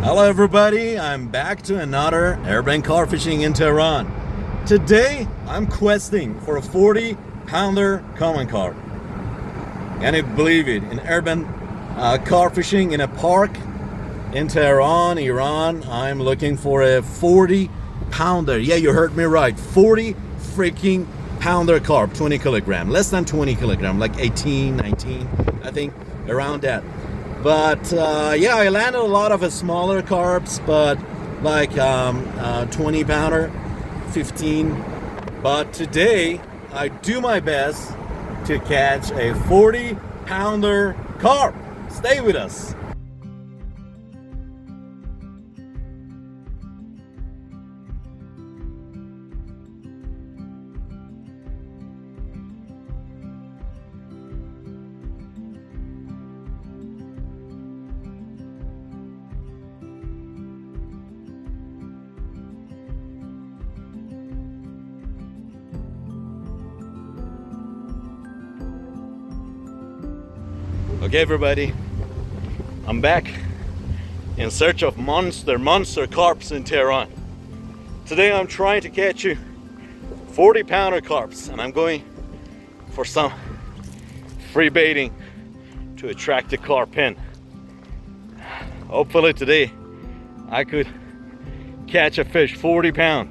Hello everybody, I'm back to another urban carp fishing in Tehran. Today I'm questing for a 40-pounder common carp. Can you believe it? In urban carp fishing in a park in Tehran, Iran, I'm looking for a 40-pounder. Yeah, you heard me right. 40 freaking pounder carp, 20 kilogram, less than 20 kilogram, like 18, 19, I think, around that. But yeah, I landed a lot of smaller carps, but like 20 pounder, 15. But today I do my best to catch a 40 pounder carp. Stay with us. Okay everybody, I'm back in search of monster carps in Tehran. Today I'm trying to catch you 40 pounder carps, and I'm going for some free baiting to attract the carp in. Hopefully today I could catch a fish 40 pound,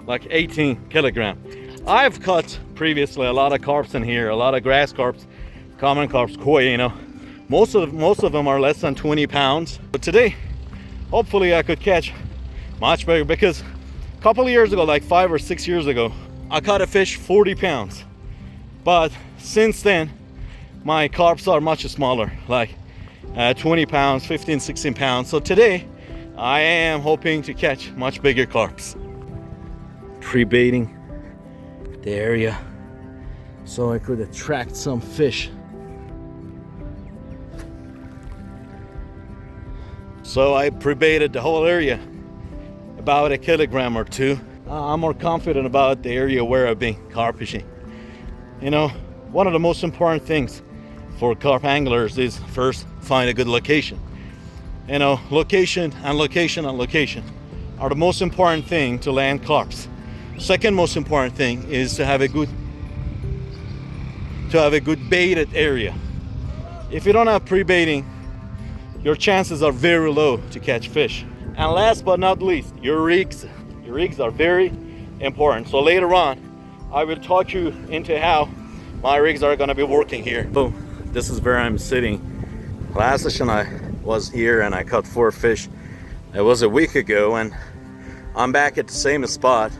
like 18 kilogram. I've caught previously a lot of carps in here, a lot of grass carps, common carps, koi, you know. Most of them are less than 20 pounds. But today, hopefully I could catch much bigger, because a couple of years ago, like 5 or 6 years ago, I caught a fish 40 pounds. But since then, my carps are much smaller, like 20 pounds, 15, 16 pounds. So today, I am hoping to catch much bigger carps. Pre-baiting the area so I could attract some fish. So I pre-baited the whole area, about a kilogram or two. I'm more confident about the area where I've been carp fishing. You know, one of the most important things for carp anglers is first find a good location. You know, location and location and location are the most important thing to land carps. Second most important thing is to have a good baited area. If you don't have pre-baiting, your chances are very low to catch fish. And last but not least, your rigs. Your rigs are very important. So later on, I will talk you into how my rigs are gonna be working here. Boom, this is where I'm sitting. Last session I was here and I caught 4 fish. It was a week ago, and I'm back at the same spot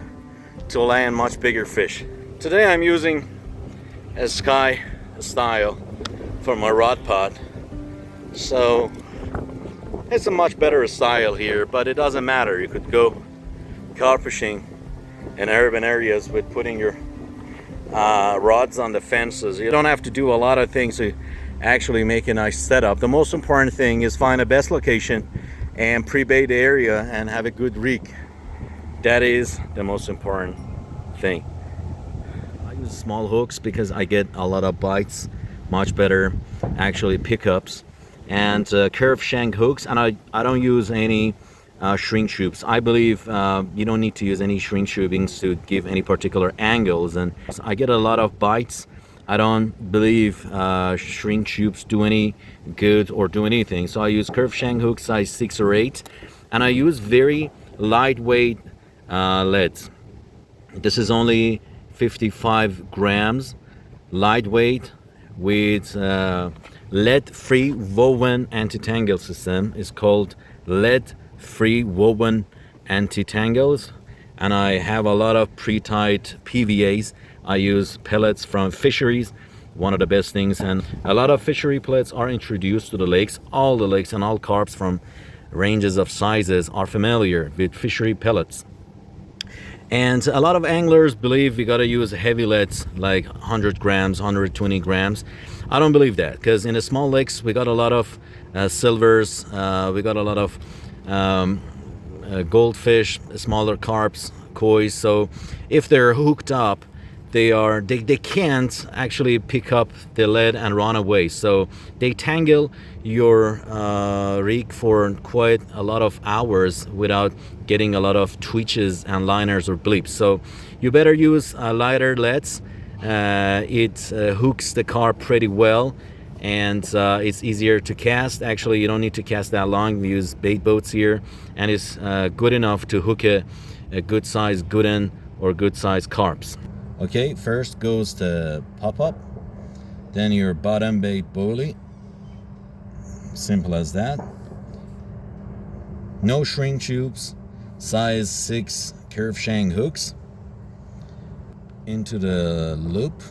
to land much bigger fish. Today I'm using a sky style for my rod pod. So it's a much better style here, but it doesn't matter. You could go carp fishing in urban areas with putting your rods on the fences. You don't have to do a lot of things to actually make a nice setup. The most important thing is find the best location and pre-bait the area and have a good rig. That is the most important thing. I use small hooks because I get a lot of bites, much better actually pickups, and curved shank hooks, and I don't use any shrink tubes. I believe you don't need to use any shrink tubings to give any particular angles, and I get a lot of bites. I don't believe shrink tubes do any good or do anything, so I use curved shank hooks size 6 or 8, and I use very lightweight leads. This is only 55 grams, lightweight, with lead-free woven anti-tangle system. Is called lead-free woven anti-tangles, and I have a lot of pre-tied PVAs. I use pellets from fisheries, one of the best things, and a lot of fishery pellets are introduced to the lakes. All the lakes and all carps from ranges of sizes are familiar with fishery pellets. And a lot of anglers believe we gotta use heavy leads like 100 grams, 120 grams. I don't believe that, because in the small lakes we got a lot of silvers, we got a lot of goldfish, smaller carps, koi. So if they're hooked up they can't actually pick up the lead and run away. So they tangle your rig for quite a lot of hours without getting a lot of twitches and liners or blips. So you better use lighter leads. It hooks the carp pretty well, and it's easier to cast. Actually, you don't need to cast that long. We use bait boats here, and it's good enough to hook a good size gooden or good size carps. Okay, first goes the pop-up, then your bottom bait bully. Simple as that. No shrink tubes, size 6 curve shank hooks into the loop,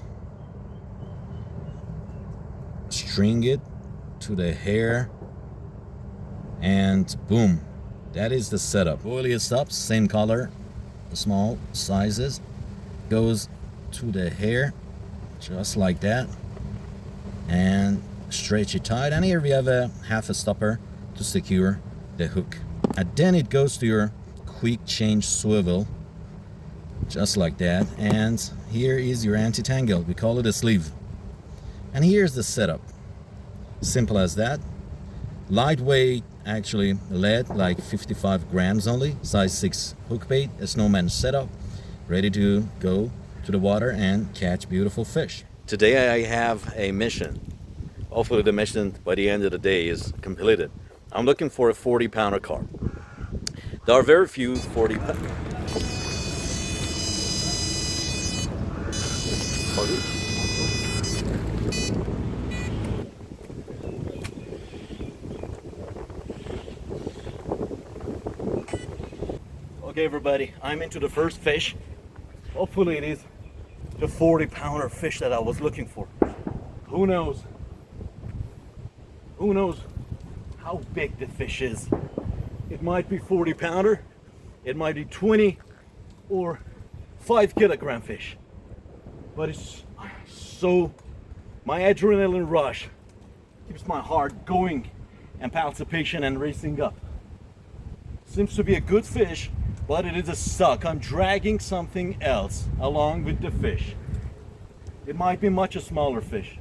string it to the hair, and boom, that is the setup. Bully stops, same color, small sizes, goes to the hair just like that, and stretch it tight, and here we have a half a stopper to secure the hook, and then it goes to your quick change swivel just like that, and here is your anti-tangle. We call it a sleeve, and here's the setup. Simple as that. Lightweight, actually lead, like 55 grams only, size 6 hook bait, a snowman setup, ready to go to the water and catch beautiful fish. Today I have a mission. Hopefully the mission by the end of the day is completed. I'm looking for a 40-pounder carp. There are very few 40-pounder. Okay everybody, I'm into the first fish. Hopefully it is the 40-pounder fish that I was looking for. Who knows? Who knows how big the fish is? It might be 40-pounder, it might be 20 or 5-kilogram fish. But it's so, my adrenaline rush keeps my heart going and palpitation and racing up. Seems to be a good fish, but it is a suck. I'm dragging something else along with the fish. It might be much a smaller fish,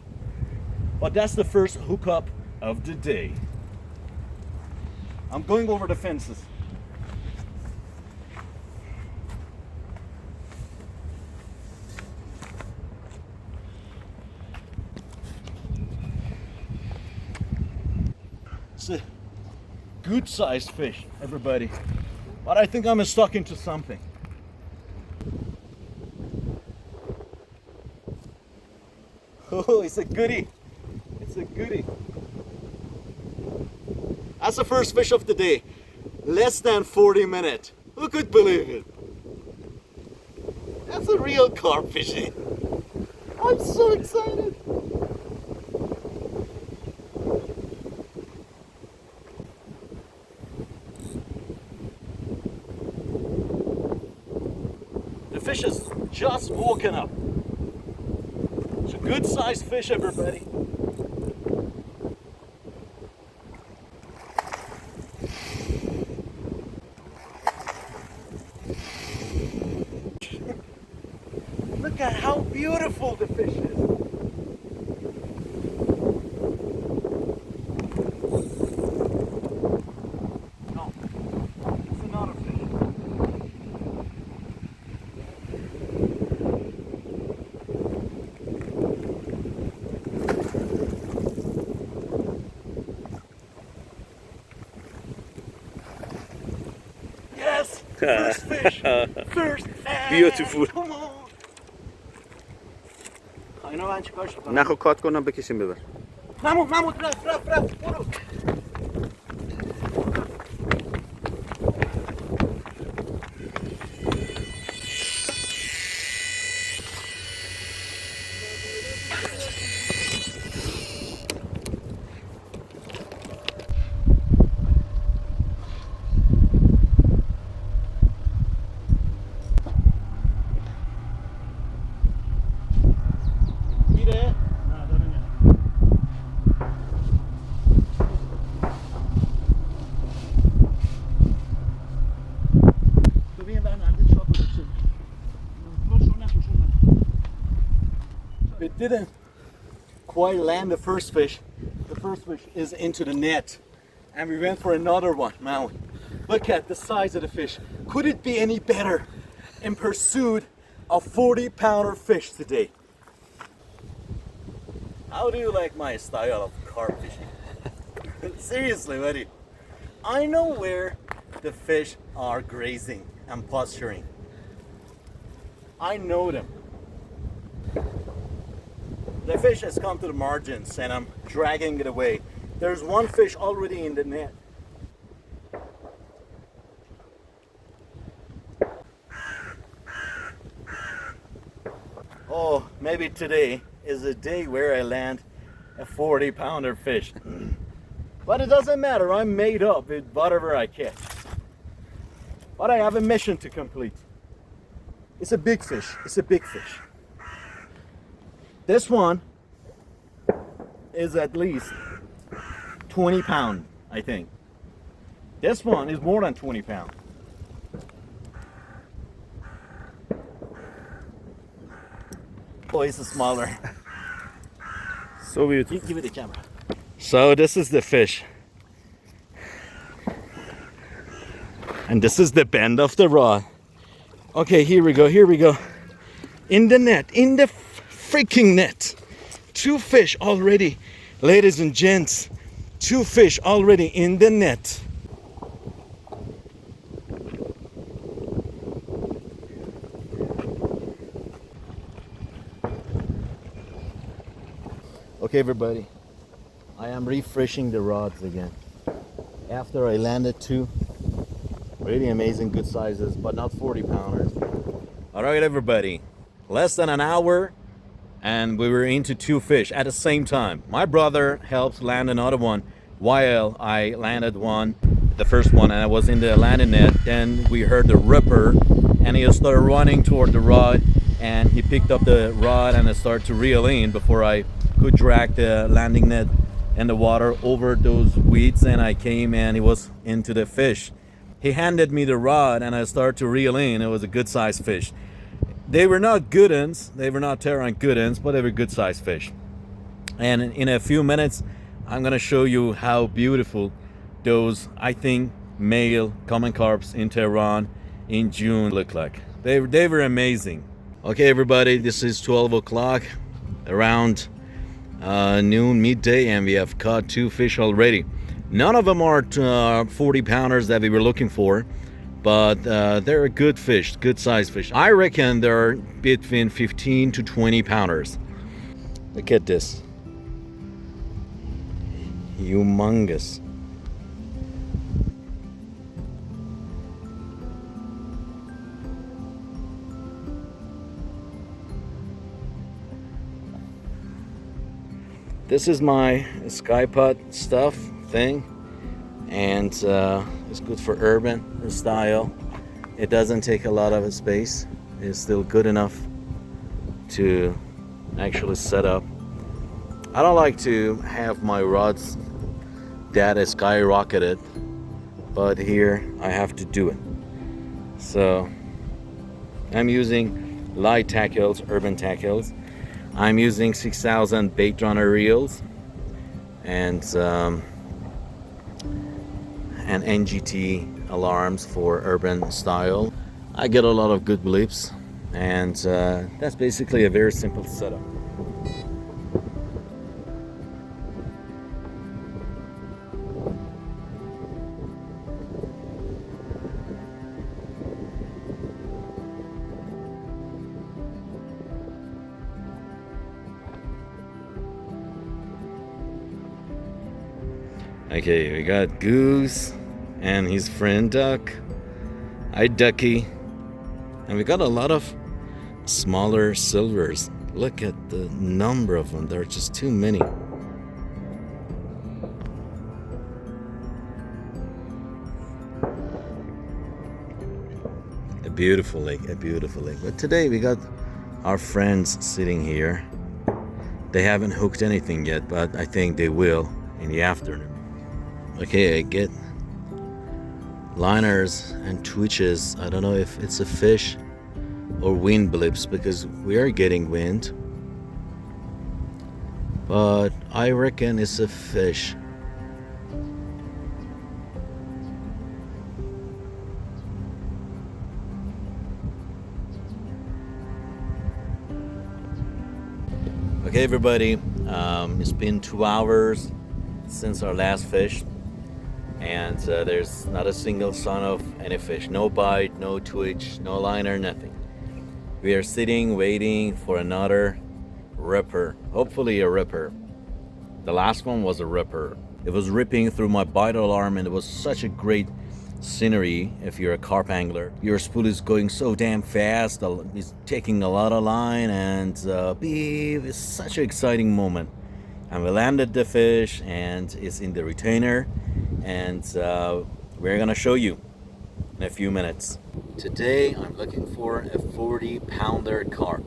but that's the first hookup of the day. I'm going over the fences. It's a good sized fish, everybody. But I think I'm stuck into something. Oh, it's a goodie. It's a goodie. That's the first fish of the day. Less than 40 minutes. Who could believe it? That's a real carp fishing. I'm so excited. The fish is just woken up. It's a good sized fish, everybody. Look at how beautiful the fish is. No, it's another fish. Yes! First fish! First fish! Beautiful. Come on! اینا من چیکارش کنم؟ نخو کات کنم بکشیم ببر. محمود رفت برو. didn't quite land the first fish. The first fish is into the net. And we went for another one. Now, look at the size of the fish. Could it be any better in pursuit of 40-pounder fish today? How do you like my style of carp fishing? Seriously, buddy. I know where the fish are grazing and posturing. I know them. The fish has come to the margins and I'm dragging it away. There's one fish already in the net. Oh, maybe today is a day where I land a 40-pounder fish. But it doesn't matter, I'm made up with whatever I catch. But I have a mission to complete. It's a big fish, it's a big fish. This one is at least 20 pounds, I think. This one is more than 20 pounds. Oh, it's smaller. So beautiful. Give me the camera. So this is the fish. And this is the bend of the rod. Okay, here we go, here we go. In the net, in the freaking net. 2 fish already, ladies and gents. 2 fish already in the net. Okay, everybody, I am refreshing the rods again. After I landed 2 really amazing good sizes, but not 40-pounders. All right, everybody, less than an hour and we were into 2 fish at the same time. My brother helped land another one while I landed one, the first one, and I was in the landing net. Then we heard the ripper and he started running toward the rod and he picked up the rod and I started to reel in before I could drag the landing net and the water over those weeds, and I came and he was into the fish. He handed me the rod and I started to reel in. It was a good sized fish. They were not good uns, they were not Tehran good uns, but they were good sized fish. And in a few minutes, I'm gonna show you how beautiful those, I think, male common carps in Tehran in June look like. They were amazing. Okay, everybody, this is 12 o'clock, around noon, midday, and we have caught 2 fish already. None of them are 40-pounders that we were looking for, but they're good fish, good sized fish. I reckon they're between 15 to 20 pounders. Look at this. Humongous. This is my skypot stuff thing, and it's good for urban style. It doesn't take a lot of space. It's still good enough to actually set up. I don't like to have my rods that is skyrocketed, but here I have to do it. So I'm using light tackles, urban tackles. I'm using 6000 bait runner reels and NGT alarms for urban style. I get a lot of good blips, and that's basically a very simple setup. Okay, we got Goose and his friend Duck. Hi, Ducky. And we got a lot of smaller silvers. Look at the number of them. There are just too many. A beautiful lake, a beautiful lake. But today we got our friends sitting here. They haven't hooked anything yet, but I think they will in the afternoon. Okay, I get liners and twitches. I don't know if it's a fish or wind blips, because we are getting wind. but I reckon it's a fish. Okay, everybody, it's been 2 hours since our last fish, and there's not a single sign of any fish. No bite, no twitch, no liner, nothing. We are sitting waiting for another ripper, hopefully a ripper. The last one was a ripper. It was ripping through my bite alarm, and it was such a great scenery. If you're a carp angler, your spool is going so damn fast, it's taking a lot of line, and beep, it's such an exciting moment. And we landed the fish, and it's in the retainer, and we're gonna show you in a few minutes. Today I'm looking for a 40-pounder carp,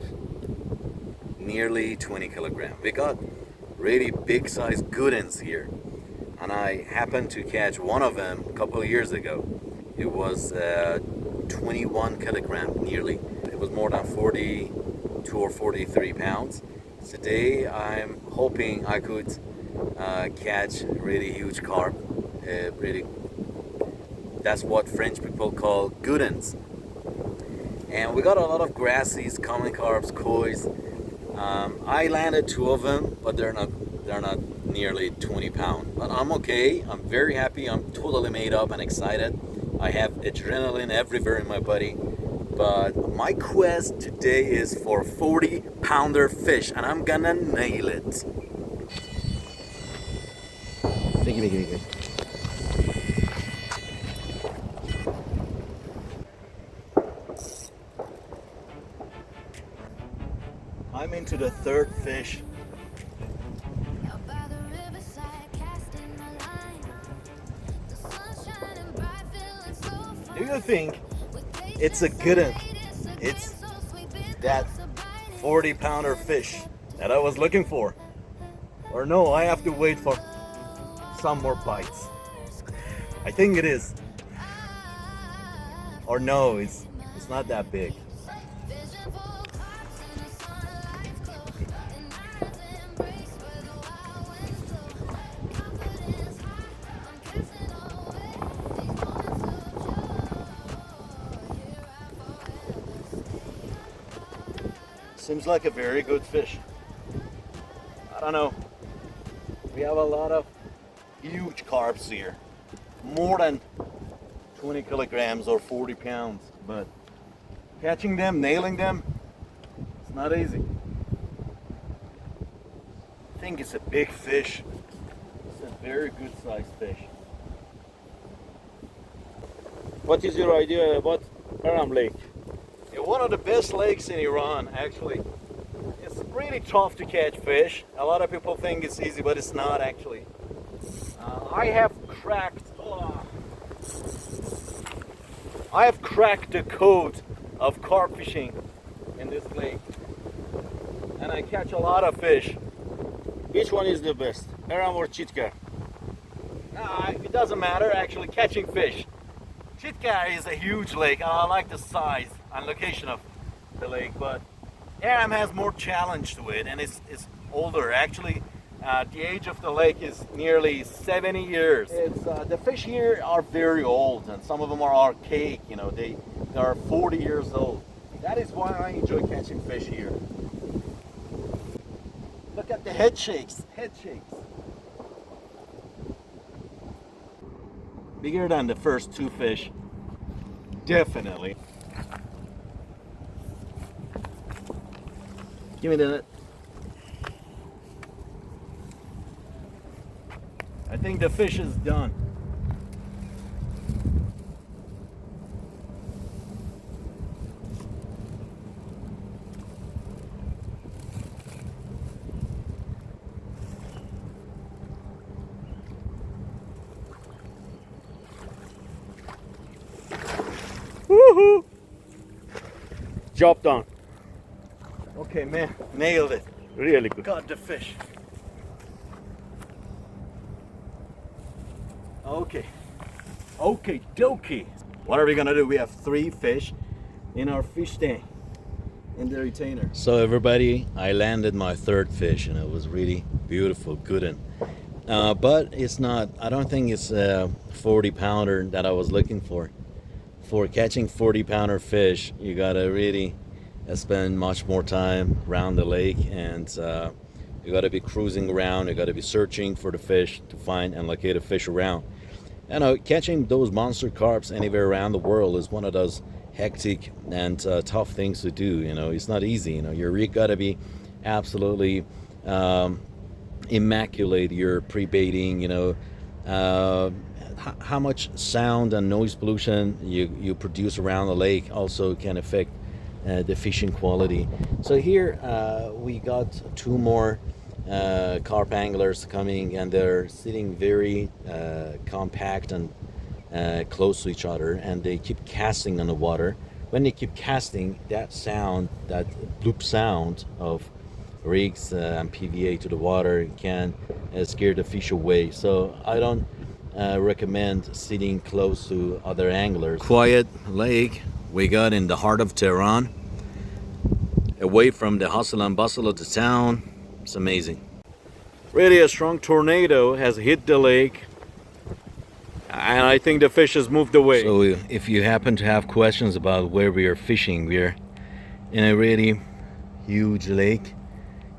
nearly 20 kilogram. We got really big size good ones here, and I happened to catch one of them a couple of years ago. It was 21 kilogram nearly. It was more than 42 or 43 pounds. Today I'm hoping I could catch a really huge carp. That's what French people call good ones. And we got a lot of grassies, common carps, kois. I landed 2 of them, but they're not nearly 20 pounds. But I'm okay. I'm very happy. I'm totally made up and excited. I have adrenaline everywhere in my body. But my quest today is for 40-pounder fish, and I'm gonna nail it. Thank you. I'm into the 3rd fish. Do you think it's a good one? It's that 40-pounder fish that I was looking for? Or no, I have to wait for some more bites. I think it is. Or no, it's not that big. Seems like a very good fish. I don't know. We have a lot of huge carps here. More than 20 kilograms or 40 pounds. But catching them, nailing them, it's not easy. I think it's a big fish. It's a very good sized fish. What is your idea about Aram Lake? One of the best lakes in Iran, actually. It's really tough to catch fish. A lot of people think it's easy, but it's not actually. I have cracked the code of carp fishing in this lake, and I catch a lot of fish. Which one is the best, Aram or Chitkar? It doesn't matter, actually, catching fish. Chitkar is a huge lake, and I like the size and location of the lake, but Aram has more challenge to it, and it's older. Actually, the age of the lake is nearly 70 years. The fish here are very old, and some of them are archaic. You know, they are 40 years old. That is why I enjoy catching fish here. Look at the head shakes. Bigger than the first 2 fish, definitely. Give me the net. I think the fish is done. Woohoo! Job done. Okay, man, nailed it. Really good. Got the fish. Okay. Okay, dokie. What are we gonna do? We have 3 fish in our fish tank. in the retainer. So everybody, I landed my third fish and it was really beautiful, good one. But it's not, I don't think it's a 40 pounder that I was looking for. For catching 40 pounder fish, you gotta really spend much more time around the lake, and you gotta be cruising around, you gotta be searching for the fish to find and locate a fish around. And catching those monster carps anywhere around the world is one of those hectic and tough things to do. You know, it's not easy. You know, you gotta be absolutely immaculate. You're pre-baiting. You know, how much sound and noise pollution you produce around the lake also can affect the fishing quality. So here we got two more carp anglers coming, and they're sitting very compact and close to each other, and they keep casting on the water. When they keep casting, that sound, that bloop sound of rigs and PVA to the water can scare the fish away. So I don't recommend sitting close to other anglers. Quiet lake we got in the heart of Tehran, away from the hustle and bustle of the town. It's amazing. Really, a strong tornado has hit the lake, and I think the fish has moved away. So if you happen to have questions about where we are fishing, we're in a really huge lake,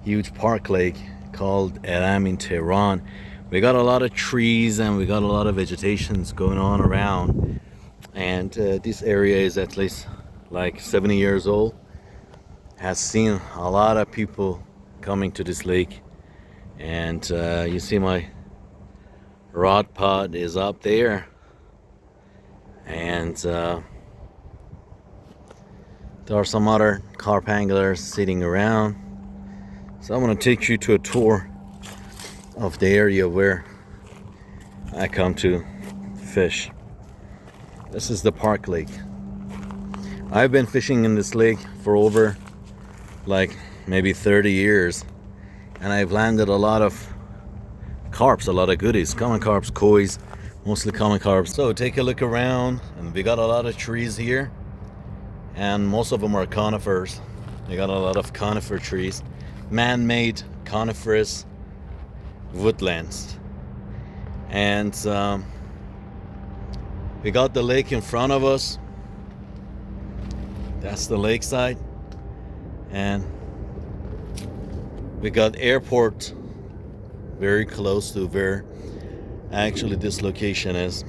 huge park lake called Midday in Tehran. We got a lot of trees and we got a lot of vegetations going on around, and this area is at least like 70 years old. Has seen a lot of people coming to this lake, and you see my rod pod is up there, and there are some other carp anglers sitting around. So I'm going to take you to a tour of the area where I come to fish. This is the park lake. I've been fishing in this lake for over like maybe 30 years, and I've landed a lot of carps, a lot of goodies, common carps, kois, mostly common carps. So take a look around, and we got a lot of trees here, and most of them are conifers. We got a lot of conifer trees, man-made coniferous woodlands, and we got the lake in front of us. That's the lakeside, and we got airport very close to where actually this location is.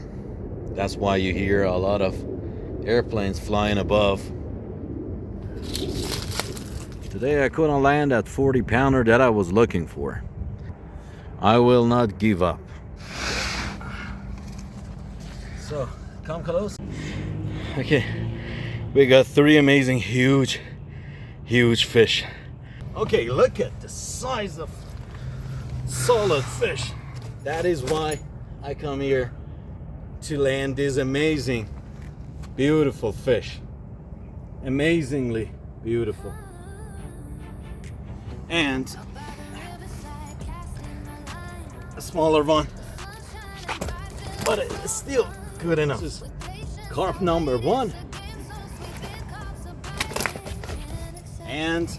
That's why you hear a lot of airplanes flying above. Today I couldn't land that 40 pounder that I was looking for. I will not give up. So come close. Okay, we got three amazing huge fish. Okay, look at the size of solid fish. That is why I come here to land these amazing, beautiful fish. Amazingly beautiful. And a smaller one, but it's still good enough. This is carp number one. And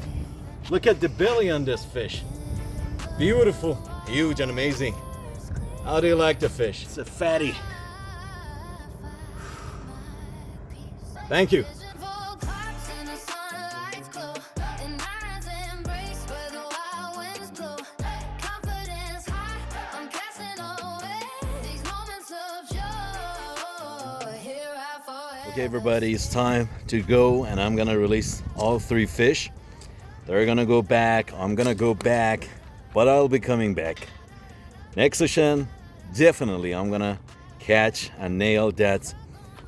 look at the belly on this fish. Beautiful, huge, and amazing. How do you like the fish? It's a fatty. Thank you. Okay, everybody, it's time to go, and I'm gonna release all three fish. They're gonna go back, I'm gonna go back, but I'll be coming back. Next session, definitely I'm gonna catch and nail that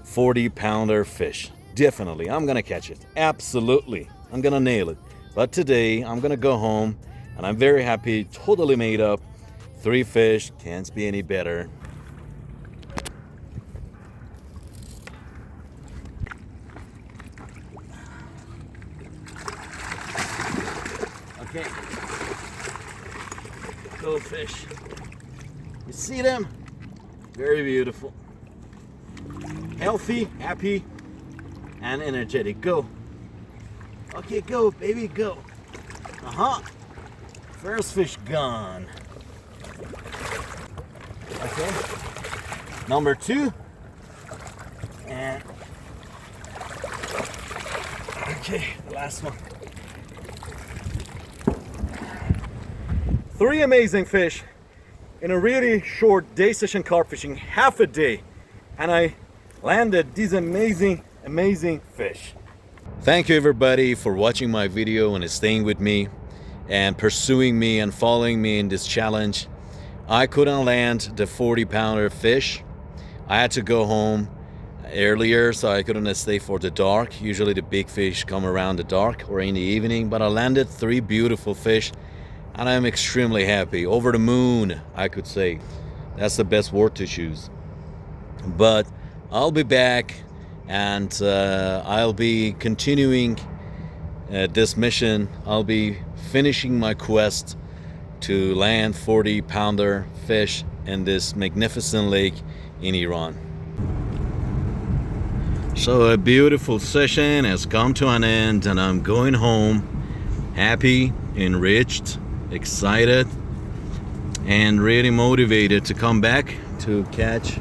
40 pounder fish. Definitely, I'm gonna catch it. Absolutely, I'm gonna nail it. But today, I'm gonna go home, and I'm very happy, totally made up. 3 fish, can't be any better. Okay, go fish. You see them? Very beautiful. Healthy, happy, and energetic. Go. Okay, go, baby, go. Uh-huh. First fish gone. Okay. Number 2. And okay, the last one. 3 amazing fish in a really short day session carp fishing, half a day, and I landed these amazing fish. Thank you everybody for watching my video and staying with me and pursuing me and following me in this challenge. I couldn't land the 40-pounder fish. I had to go home earlier, so I couldn't stay for the dark. Usually the big fish come around the dark or in the evening, but I landed 3 beautiful fish and I'm extremely happy. Over the moon, I could say. That's the best word to choose. But I'll be back and I'll be continuing this mission. I'll be finishing my quest to land 40-pounder fish in this magnificent lake in Iran. So a beautiful session has come to an end and I'm going home happy, enriched, excited, and really motivated to come back to catch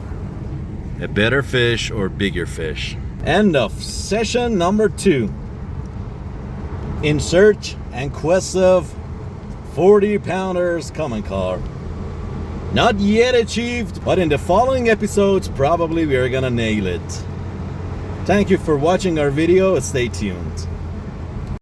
a better fish or bigger fish. End of session number 2. In search and quest of 40-pounders common carp. Not yet achieved, but in the following episodes probably we are gonna nail it. Thank you for watching our video. Stay tuned.